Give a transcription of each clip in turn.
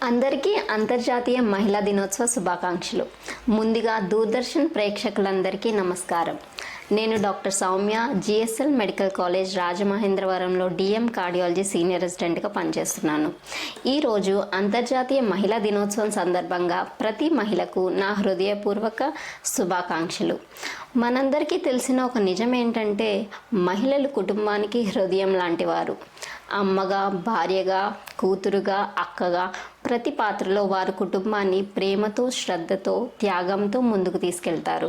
అందరికీ అంతర్జాతీయ మహిళా దినోత్సవ శుభాకాంక్షలు. ముందుగా దూరదర్శన్ ప్రేక్షకులందరికీ నమస్కారం. నేను doctor Soumya, GSL medical college రాజమహేంద్రవరంలో డిఎం కార్డియాలజీ సీనియర్ రెసిడెంట్గా పనిచేస్తున్నాను. ఈరోజు అంతర్జాతీయ మహిళా దినోత్సవం సందర్భంగా ప్రతి మహిళకు నా హృదయపూర్వక శుభాకాంక్షలు. మనందరికీ తెలిసిన ఒక నిజం ఏంటంటే, మహిళలు కుటుంబానికి హృదయం లాంటివారు. అమ్మగా, భార్యగా, కూతురుగా, అక్కగా ప్రతి పాత్రలో వారు కుటుంబాన్ని ప్రేమతో, శ్రద్ధతో, త్యాగంతో ముందుకు తీసుకెళ్తారు.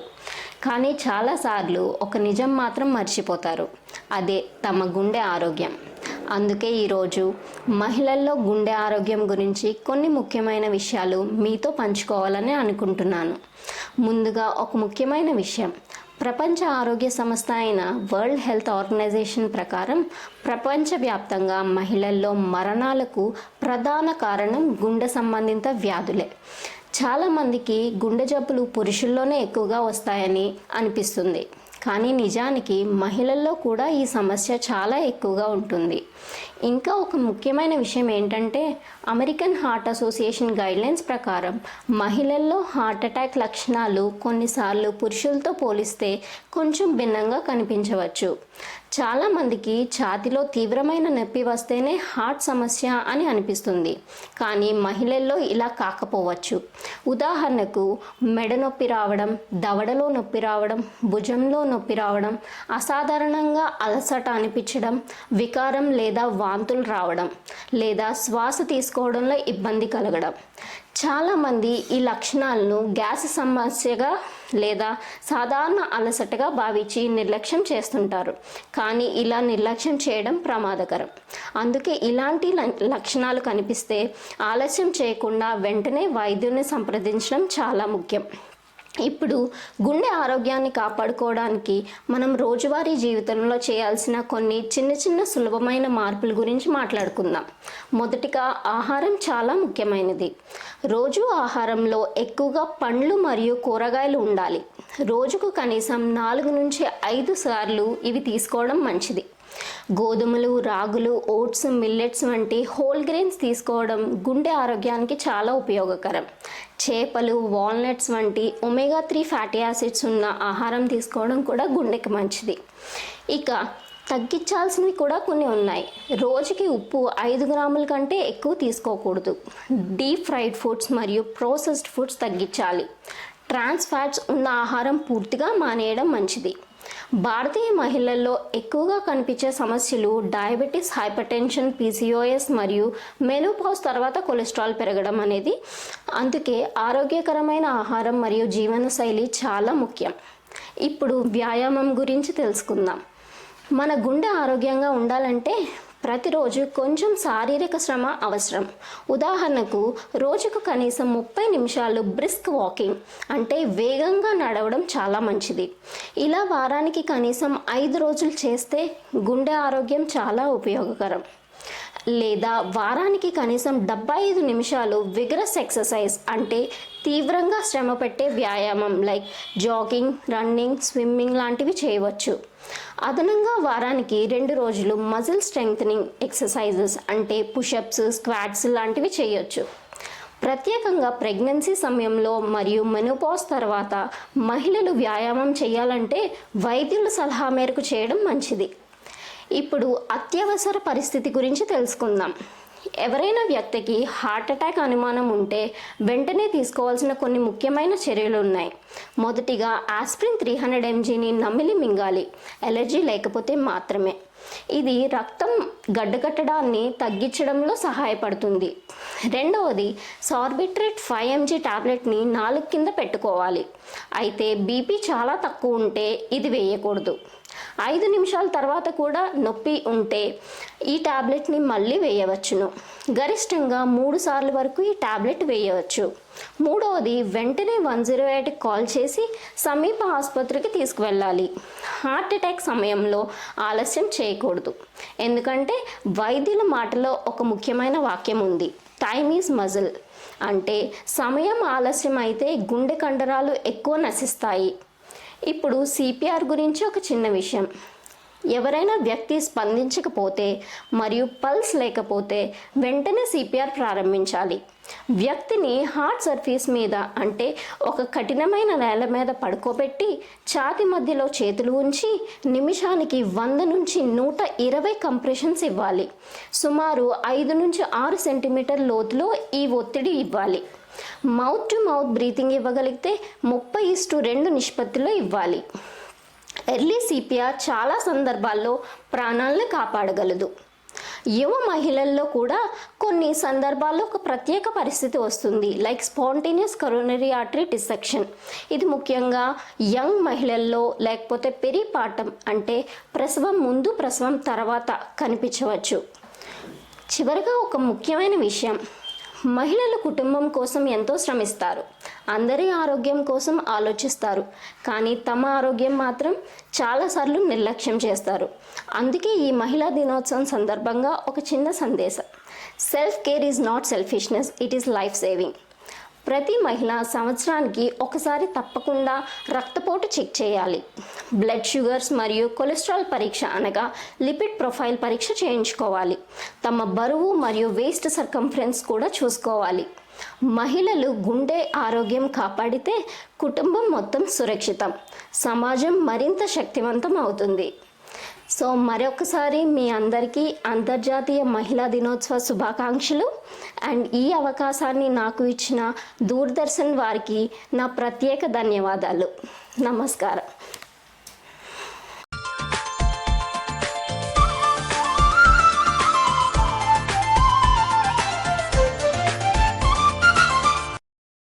కానీ చాలాసార్లు ఒక నిజం మాత్రం మర్చిపోతారు. అదే తమ గుండె ఆరోగ్యం. అందుకే ఈరోజు మహిళల్లో గుండె ఆరోగ్యం గురించి కొన్ని ముఖ్యమైన విషయాలు మీతో పంచుకోవాలని అనుకుంటున్నాను. ముందుగా ఒక ముఖ్యమైన విషయం. ప్రపంచ ఆరోగ్య సంస్థ అయిన వరల్డ్ హెల్త్ ఆర్గనైజేషన్ ప్రకారం ప్రపంచవ్యాప్తంగా మహిళల్లో మరణాలకు ప్రధాన కారణం గుండె సంబంధిత వ్యాధులే. చాలామందికి గుండె జబ్బులు పురుషుల్లోనే ఎక్కువగా వస్తాయని అనిపిస్తుంది. కానీ నిజానికి మహిళల్లో కూడా ఈ సమస్య చాలా ఎక్కువగా ఉంటుంది. ఇంకా ఒక ముఖ్యమైన విషయం ఏంటంటే, అమెరికన్ హార్ట్ అసోసియేషన్ గైడ్లైన్స్ ప్రకారం మహిళల్లో హార్ట్ అటాక్ లక్షణాలు కొన్నిసార్లు పురుషులతో పోలిస్తే కొంచెం భిన్నంగా కనిపించవచ్చు. చాలామందికి ఛాతీలో తీవ్రమైన నొప్పి వస్తేనే హార్ట్ సమస్య అని అనిపిస్తుంది. కానీ మహిళల్లో ఇలా కాకపోవచ్చు. ఉదాహరణకు మెడ నొప్పి రావడం, దవడలో నొప్పి రావడం, భుజంలో నొప్పి రావడం, అసాధారణంగా అలసట అనిపించడం, వికారం లేదా వాంతులు రావడం, లేదా శ్వాస తీసుకోవడంలో ఇబ్బంది కలగడం. చాలామంది ఈ లక్షణాలను గ్యాస్ సమస్యగా లేదా సాధారణ అలసటగా భావించి నిర్లక్ష్యం చేస్తుంటారు. కానీ ఇలా నిర్లక్ష్యం చేయడం ప్రమాదకరం. అందుకే ఇలాంటి లక్షణాలు కనిపిస్తే ఆలస్యం చేయకుండా వెంటనే వైద్యుని సంప్రదించడం చాలా ముఖ్యం. ఇప్పుడు గుండె ఆరోగ్యాన్ని కాపాడుకోవడానికి మనం రోజువారీ జీవితంలో చేయాల్సిన కొన్ని చిన్న చిన్న సులభమైన మార్పుల గురించి మాట్లాడుకుందాం. మొదటిగా ఆహారం చాలా ముఖ్యమైనది. రోజు ఆహారంలో ఎక్కువగా పండ్లు మరియు కూరగాయలు ఉండాలి. రోజుకు కనీసం 4 నుంచి 5 సార్లు ఇవి తీసుకోవడం మంచిది. గోధుమలు, రాగులు, ఓట్స్, మిల్లెట్స్ వంటి హోల్ గ్రెయిన్స్ తీసుకోవడం గుండె ఆరోగ్యానికి చాలా ఉపయోగకరం. చేపలు, వాల్నట్స్ వంటి ఒమేగా 3 ఫ్యాటీ యాసిడ్స్ ఉన్న ఆహారం తీసుకోవడం కూడా గుండెకి మంచిది. ఇక తగ్గించాల్సినవి కూడా కొన్ని ఉన్నాయి. రోజుకి ఉప్పు 5 గ్రాముల కంటే ఎక్కువ తీసుకోకూడదు. డీప్ ఫ్రైడ్ ఫుడ్స్ మరియు ప్రాసెస్డ్ ఫుడ్స్ తగ్గించాలి. ట్రాన్స్ ఫ్యాట్స్ ఉన్న ఆహారం పూర్తిగా మానేయడం మంచిది. భారతీయ మహిళల్లో ఎక్కువగా కనిపించే సమస్యలు డయాబెటీస్, హైపర్టెన్షన్, పీసీఓఎస్ మరియు మెనోపాజ్ తర్వాత కొలెస్ట్రాల్ పెరగడం అనేది. అందుకే ఆరోగ్యకరమైన ఆహారం మరియు జీవనశైలి చాలా ముఖ్యం. ఇప్పుడు వ్యాయామం గురించి తెలుసుకుందాం. మన గుండె ఆరోగ్యంగా ఉండాలంటే ప్రతిరోజు కొంచెం శారీరక శ్రమ అవసరం. ఉదాహరణకు రోజుకు కనీసం 30 నిమిషాలు బ్రిస్క్ వాకింగ్ అంటే వేగంగా నడవడం చాలా మంచిది. ఇలా వారానికి కనీసం 5 రోజులు చేస్తే గుండె ఆరోగ్యం చాలా ఉపయోగకరం. లేదా వారానికి కనీసం 75 నిమిషాలు విగరస్ ఎక్సర్సైజ్ అంటే తీవ్రంగా శ్రమ పెట్టే వ్యాయామం లైక్ జాగింగ్, రన్నింగ్, స్విమ్మింగ్ లాంటివి చేయవచ్చు. అదనంగా వారానికి 2 రోజులు మజిల్ స్ట్రెంగ్థనింగ్ ఎక్సర్సైజెస్ అంటే పుషప్స్, స్క్వాట్స్ లాంటివి చేయొచ్చు. ప్రత్యేకంగా ప్రెగ్నెన్సీ సమయంలో మరియు మెనోపాజ్ తర్వాత మహిళలు వ్యాయామం చేయాలంటే వైద్యుల సలహా మేరకు చేయడం మంచిది. ఇప్పుడు అత్యవసర పరిస్థితి గురించి తెలుసుకుందాం. ఎవరైనా వ్యక్తికి హార్ట్ అటాక్ అనుమానం ఉంటే వెంటనే తీసుకోవాల్సిన కొన్ని ముఖ్యమైన చర్యలు ఉన్నాయి. మొదటిగా ఆస్పిరిన్ 300 mgని నమిలి మింగాలి, ఎలర్జీ లేకపోతే మాత్రమే. ఇది రక్తం గడ్డకట్టడాన్ని తగ్గించడంలో సహాయపడుతుంది. రెండవది సార్బిట్రేట్ 5 mg టాబ్లెట్ని నాలుక కింద పెట్టుకోవాలి. అయితే బీపీ చాలా తక్కువ ఉంటే ఇది వేయకూడదు. 5 నిమిషాల తర్వాత కూడా నొప్పి ఉంటే ఈ టాబ్లెట్ని మళ్ళీ వేయవచ్చును. గరిష్టంగా 3 సార్లు వరకు ఈ టాబ్లెట్ వేయవచ్చు. మూడవది వెంటనే 108కి కాల్ చేసి సమీప ఆసుపత్రికి తీసుకువెళ్ళాలి. హార్ట్ అటాక్ సమయంలో ఆలస్యం చేయకూడదు. ఎందుకంటే వైద్యుల మాటలో ఒక ముఖ్యమైన వాక్యం ఉంది, టైమ్ ఈజ్ మజిల్. అంటే సమయం ఆలస్యం అయితే గుండె కండరాలు ఎక్కువ నశిస్తాయి. ఇప్పుడు సిపిఆర్ గురించి ఒక చిన్న విషయం. ఎవరైనా వ్యక్తి స్పందించకపోతే మరియు పల్స్ లేకపోతే వెంటనే సిపిఆర్ ప్రారంభించాలి. వ్యక్తిని హార్ట్ సర్ఫేస్ మీద అంటే ఒక కఠినమైన నేల మీద పడుకోబెట్టి ఛాతి మధ్యలో చేతులు ఉంచి నిమిషానికి 100 నుంచి 120 కంప్రెషన్స్ ఇవ్వాలి. సుమారు 5 నుంచి 6 సెంటీమీటర్ లోతులో ఈ ఒత్తిడి ఇవ్వాలి. మౌత్ టు మౌత్ బ్రీతింగ్ ఇవ్వగలిగితే 30:2 నిష్పత్తిలో ఇవ్వాలి. ఎర్లీ సిపిఆర్ చాలా సందర్భాల్లో ప్రాణాలను కాపాడగలదు. యువ మహిళల్లో కూడా కొన్ని సందర్భాల్లో ఒక ప్రత్యేక పరిస్థితి వస్తుంది, like spontaneous coronary artery dissection. ఇది ముఖ్యంగా యంగ్ మహిళల్లో లేకపోతే పెరిపాటం అంటే ప్రసవం ముందు ప్రసవం తర్వాత కనిపించవచ్చు. చివరగా ఒక ముఖ్యమైన విషయం, మహిళలు కుటుంబం కోసం ఎంతో శ్రమిస్తారు, అందరి ఆరోగ్యం కోసం ఆలోచిస్తారు, కానీ తమ ఆరోగ్యం మాత్రం చాలాసార్లు నిర్లక్ష్యం చేస్తారు. అందుకే ఈ మహిళా దినోత్సవం సందర్భంగా ఒక చిన్న సందేశం: self care is not selfishness, it is life saving. ప్రతి మహిళ సంవత్సరానికి ఒకసారి తప్పకుండా రక్తపోటు చెక్ చేయాలి. బ్లడ్ షుగర్స్ మరియు కొలెస్ట్రాల్ పరీక్ష అనగా లిపిడ్ ప్రొఫైల్ పరీక్ష చేయించుకోవాలి. తమ బరువు మరియు వేస్ట్ సర్కంఫరెన్స్ కూడా చూసుకోవాలి. మహిళలు గుండె ఆరోగ్యం కాపాడితే కుటుంబం మొత్తం సురక్షితం, సమాజం మరింత శక్తివంతం అవుతుంది. సో మరొకసారి మీ అందరికీ అంతర్జాతీయ మహిళా దినోత్సవ శుభాకాంక్షలు. అండ్ ఈ అవకాశాన్ని నాకు ఇచ్చిన దూరదర్శన్ వారికి నా ప్రత్యేక ధన్యవాదాలు. నమస్కారం.